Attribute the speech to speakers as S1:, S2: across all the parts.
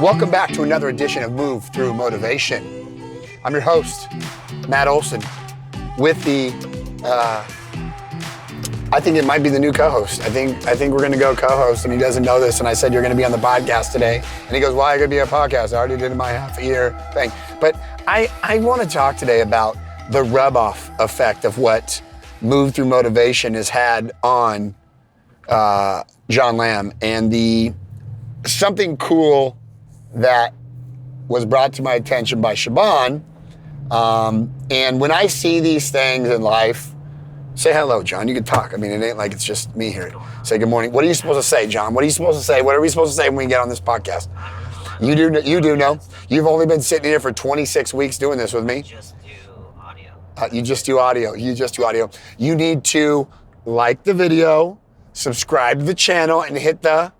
S1: Welcome back to another edition of Move Through Motivation. I'm your host, Matt Olson, with the, I think it might be the new co-host. I think we're gonna go co-host, and he doesn't know this, and I said, you're gonna be on the podcast today. And he goes, why are you gonna be on a podcast? I already did my half a year thing. But I wanna talk today about the rub-off effect of what Move Through Motivation has had on John Lamb, and something cool that was brought to my attention by Shaban. And when I see these things in life, say hello, John. You can talk. I mean, it ain't like it's just me here. Say good morning. What are you supposed to say, John? What are you supposed to say? What are we supposed to say when we get on this podcast? You do know. You've only been sitting here for 26 weeks doing this with me.
S2: Just do audio.
S1: You just do audio. You need to like the video, subscribe to the channel, and hit the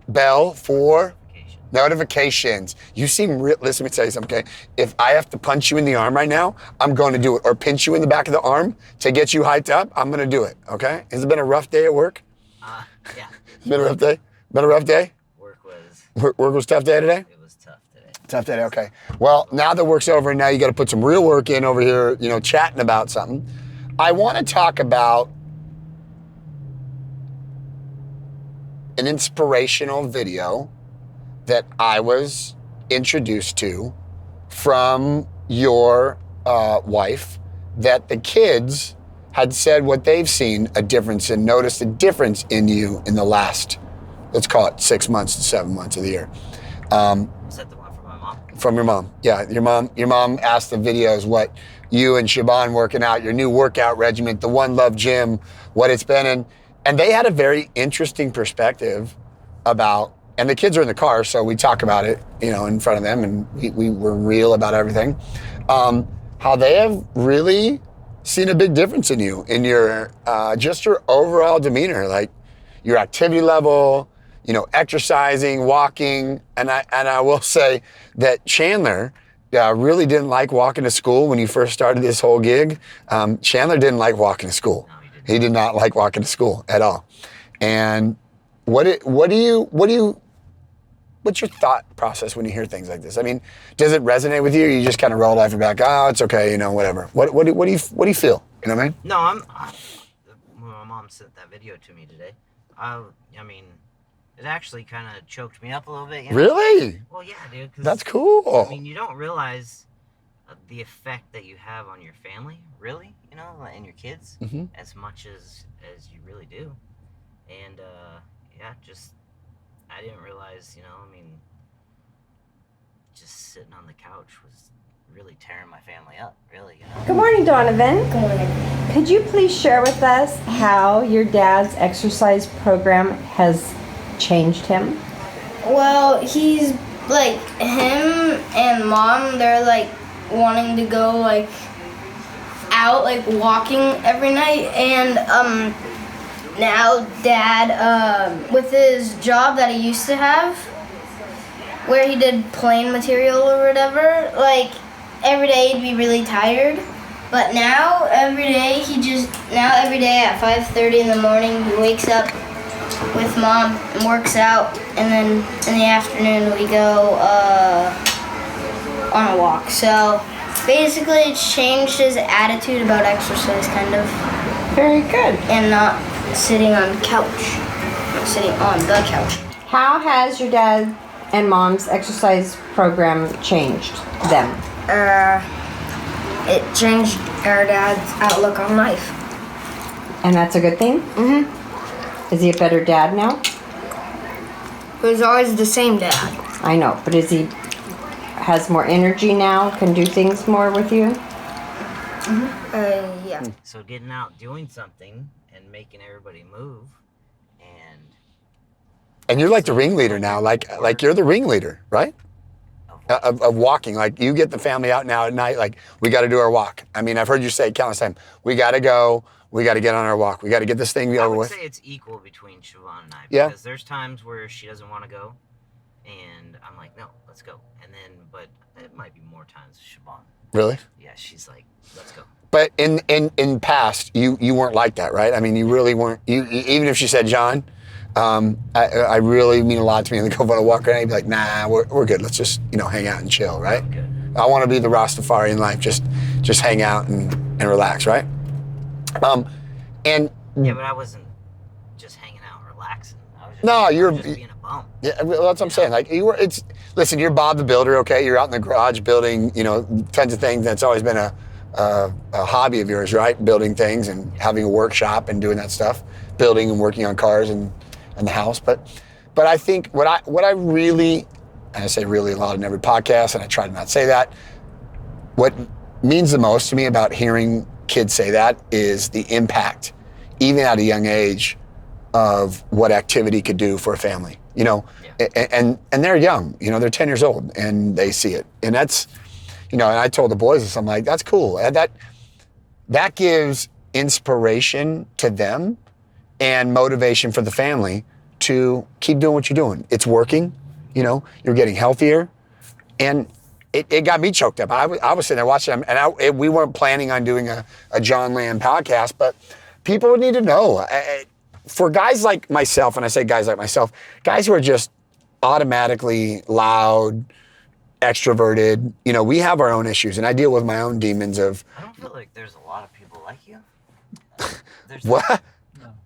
S1: bell for notifications. You seem listen, let me tell you something, okay? If I have to punch you in the arm right now, I'm going to do it. Or pinch you in the back of the arm to get you hyped up, I'm going to do it, okay? Has it been a rough day at work?
S2: Yeah.
S1: It's been a rough day? Been a rough day?
S2: Work
S1: was tough day today?
S2: It was tough today.
S1: Tough day, okay. Well, now that work's over, now you got to put some real work in over here, chatting about something. I want to talk about an inspirational video that I was introduced to from your wife, that the kids had said what they've seen a difference and noticed a difference in you in the last, let's call it 6 months to 7 months of the year.
S2: Was that the one from my mom?
S1: From your mom, yeah. Your mom asked the videos what you and Shaban working out, your new workout regimen, the One Love Gym, what it's been. And they had a very interesting perspective about, and the kids are in the car, so we talk about it, in front of them, and we were real about everything. How they have really seen a big difference in you, in your, just your overall demeanor, like your activity level, exercising, walking. And I will say that Chandler really didn't like walking to school when you first started this whole gig. Chandler didn't like walking to school.
S2: No,
S1: he did not like walking to school at all. And what's your thought process when you hear things like this? I mean, does it resonate with you? Or you just kind of roll off your back, oh, it's okay, whatever. What do you feel? You know what I mean?
S2: No, when my mom sent that video to me today, I mean, it actually kind of choked me up a little bit.
S1: Really?
S2: Well, yeah, dude.
S1: That's cool.
S2: I mean, you don't realize the effect that you have on your family, really, and your kids, as much as you really do. And, I didn't realize, just sitting on the couch was really tearing my family up, really.
S3: Good morning, Donovan.
S4: Good morning.
S3: Could you please share with us how your dad's exercise program has changed him?
S4: Well, he's like, him and mom, they're like wanting to go like out, like walking every night. And now dad, with his job that he used to have, where he did plane material or whatever, like every day he'd be really tired. But now every day at 5:30 in the morning he wakes up with mom and works out, and then in the afternoon we go on a walk. So basically it's changed his attitude about exercise, kind of.
S3: Very good.
S4: And not sitting on the couch. Not sitting on the couch.
S3: How has your dad and mom's exercise program changed them?
S4: It changed our dad's outlook on life.
S3: And that's a good thing?
S4: Mm-hmm.
S3: Is he a better dad now?
S4: He's always the same dad.
S3: I know, but has more energy now, can do things more with you?
S4: Yeah.
S2: So getting out, doing something, and making everybody move,
S1: And you're like the ringleader now, like you're the ringleader, right? Of walking, like you get the family out now at night, like we got to do our walk. I mean, I've heard you say countless times, we got to go, we got to get on our walk, we got to get this thing over with.
S2: I would say it's equal between Siobhan and I,
S1: Yeah.
S2: because there's times where she doesn't want to go, and I'm like, no, let's go. And then, but it might be more times with Siobhan.
S1: Really?
S2: Yeah, she's like, let's go.
S1: But in past, you weren't like that, right? I mean, you really weren't. Even if she said, John, I really mean a lot to me, and they go for a walk around, you'd be like, nah, we're good. Let's just hang out and chill, right?
S2: Good.
S1: I want to be the Rastafari in life, just hang out and relax, right? And
S2: Yeah, but I wasn't just hanging out, relaxing. I was just,
S1: No,
S2: I was
S1: you're-
S2: just being a bum.
S1: yeah, well, that's what I'm saying. Like listen, you're Bob the Builder, okay? You're out in the garage building, tons of things. That's always been a hobby of yours, right? Building things and having a workshop and doing that stuff, building and working on cars and the house. But I think what I really, and I say really a lot in every podcast, and I try to not say that, what means the most to me about hearing kids say that is the impact, even at a young age, of what activity could do for a family, and they're young, they're 10 years old and they see it. And that's, and I told the boys this, I'm like, that's cool. And that gives inspiration to them and motivation for the family to keep doing what you're doing. It's working, you're getting healthier. And it got me choked up. I was sitting there watching them, and we weren't planning on doing a John Lamb podcast, but people would need to know. For guys like myself, and I say guys like myself, guys who are just automatically loud, extroverted, we have our own issues, and I deal with my own demons of...
S2: I don't feel like there's a lot of people like you.
S1: What?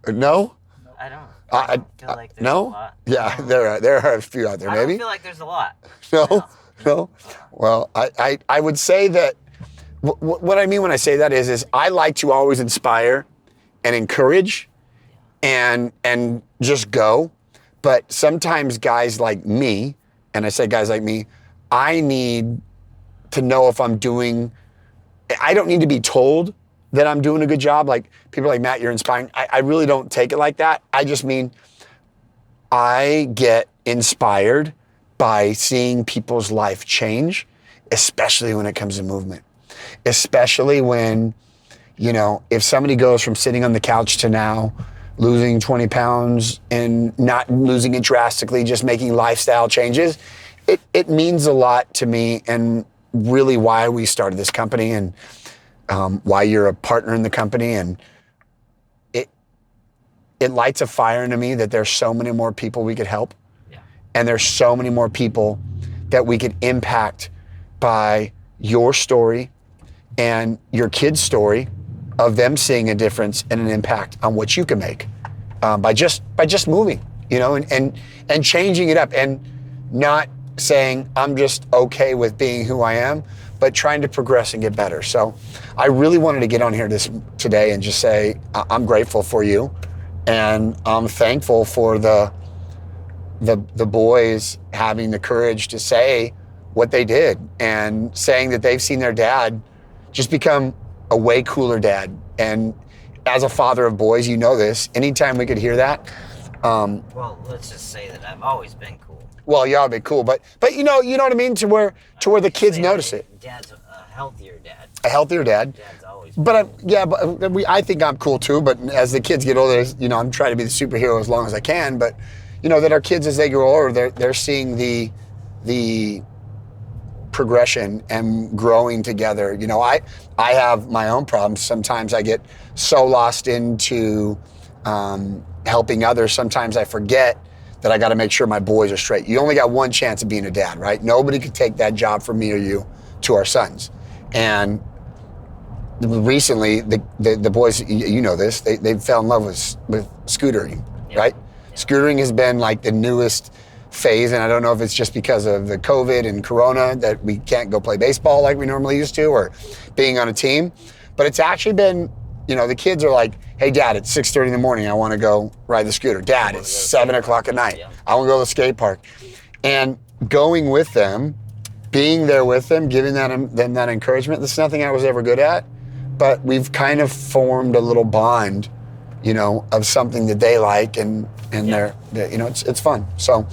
S1: No?
S2: I don't feel like there's a
S1: no?
S2: lot.
S1: Yeah, there are a few out there,
S2: I
S1: maybe.
S2: don't feel like there's a lot.
S1: No. Well, I would say that what I mean when I say that is I like to always inspire and encourage and just go. But sometimes guys like me, and I say guys like me, I need to know if I'm doing... I don't need to be told that I'm doing a good job. Like, people are like, Matt, you're inspiring. I really don't take it like that. I just mean I get inspired by seeing people's life change, especially when it comes to movement. Especially when, if somebody goes from sitting on the couch to now losing 20 pounds and not losing it drastically, just making lifestyle changes, it means a lot to me, and really why we started this company, and why you're a partner in the company. And it lights a fire into me that there's so many more people we could help. And there's so many more people that we could impact by your story and your kids' story of them seeing a difference and an impact on what you can make by just moving, and changing it up, and not saying I'm just okay with being who I am, but trying to progress and get better. So I really wanted to get on here today and just say I'm grateful for you, and I'm thankful for the boys having the courage to say what they did, and saying that they've seen their dad just become a way cooler dad. And as a father of boys, this, anytime we could hear that.
S2: Well, let's just say that I've always been cool.
S1: Well, you ought to be cool, but you know what I mean, to where the kids notice it.
S2: Dad's a healthier dad.
S1: A healthier dad.
S2: Dad's always.
S1: But I think I'm cool too. But as the kids get older, I'm trying to be the superhero as long as I can. But that our kids, as they grow older, they're seeing the progression and growing together. I have my own problems. Sometimes I get so lost into helping others. Sometimes I forget that I got to make sure my boys are straight. You only got one chance of being a dad, right? Nobody could take that job from me or you to our sons. And recently, the boys, this, they fell in love with scootering, right? Yeah. Scootering has been like the newest phase, and I don't know if it's just because of the COVID and Corona that we can't go play baseball like we normally used to, or being on a team. But it's actually been, the kids are like, hey, Dad, it's 6:30 in the morning. I want to go ride the scooter. Dad, it's 7 o'clock at night. Yeah. I want to go to the skate park. And going with them, being there with them, giving them that encouragement, that's nothing I was ever good at. But we've kind of formed a little bond, of something that they like, and they're it's fun. So,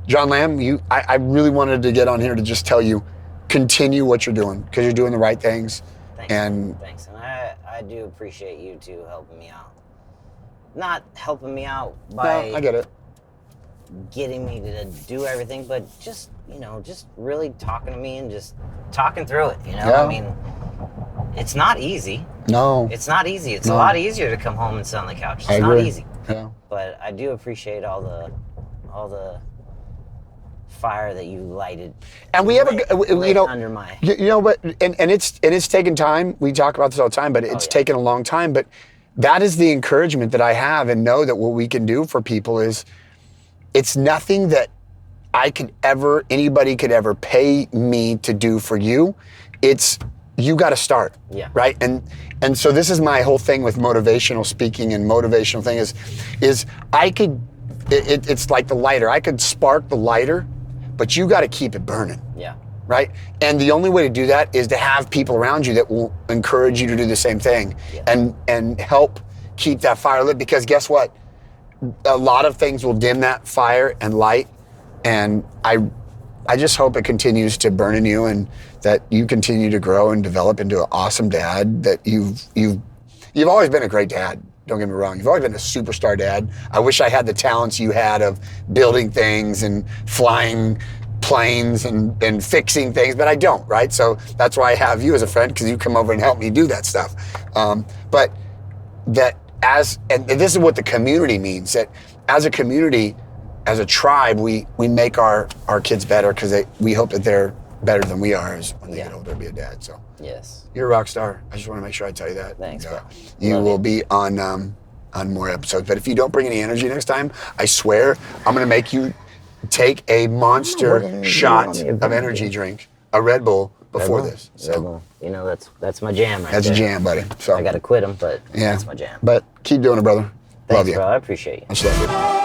S1: John Lamb, I really wanted to get on here to just tell you, continue what you're doing, because you're doing the right things.
S2: Thanks. And I do appreciate you two helping me out. Not helping me out by...
S1: No, I get it.
S2: getting me to do everything, but just, you know, just really talking to me and just talking through it, you know?
S1: Yeah.
S2: I mean, it's not easy.
S1: No.
S2: It's not easy. It's
S1: No.
S2: a lot easier to come home and sit on the couch. It's
S1: I
S2: not
S1: agree.
S2: easy.
S1: Yeah.
S2: But I do appreciate all the fire that you lighted.
S1: And we have
S2: lit
S1: you know,
S2: under my...
S1: you know, but and it's taken time. We talk about this all the time, but it's
S2: yeah.
S1: taken a long time. But that is the encouragement that I have, and know that what we can do for people is, it's nothing that anybody could ever pay me to do for you. It's, you got to start.
S2: Yeah.
S1: Right. And so this is my whole thing with motivational speaking and motivational thing is I could, it's like the lighter. I could spark the lighter, but you got to keep it burning.
S2: Yeah.
S1: Right? And the only way to do that is to have people around you that will encourage you to do the same thing.
S2: Yeah.
S1: And help keep that fire lit, because guess what? A lot of things will dim that fire and light, and I just hope it continues to burn in you, and that you continue to grow and develop into an awesome dad. That you've always been a great dad. Don't get me wrong. You've always been a superstar dad. I wish I had the talents you had of building things and flying planes and fixing things, but I don't, right? So that's why I have you as a friend, because you come over and help me do that stuff. But that and this is what the community means, that as a community, as a tribe, we make our kids better, because we hope that they're better than we are as when they get older to be a dad. So
S2: Yes.
S1: you're a rock star. I just want to make sure I tell you that.
S2: Thanks, bro.
S1: You
S2: Love
S1: will
S2: you.
S1: be on more episodes. But if you don't bring any energy next time, I swear I'm going to make you take a monster shot of energy drink, a Red Bull, before this. So
S2: you know, that's my jam right
S1: that's
S2: there.
S1: a jam, buddy. So
S2: I got to quit them, but
S1: yeah,
S2: that's my jam.
S1: But keep doing it, brother.
S2: Thanks,
S1: Love you.
S2: bro. I appreciate you.
S1: Much love you.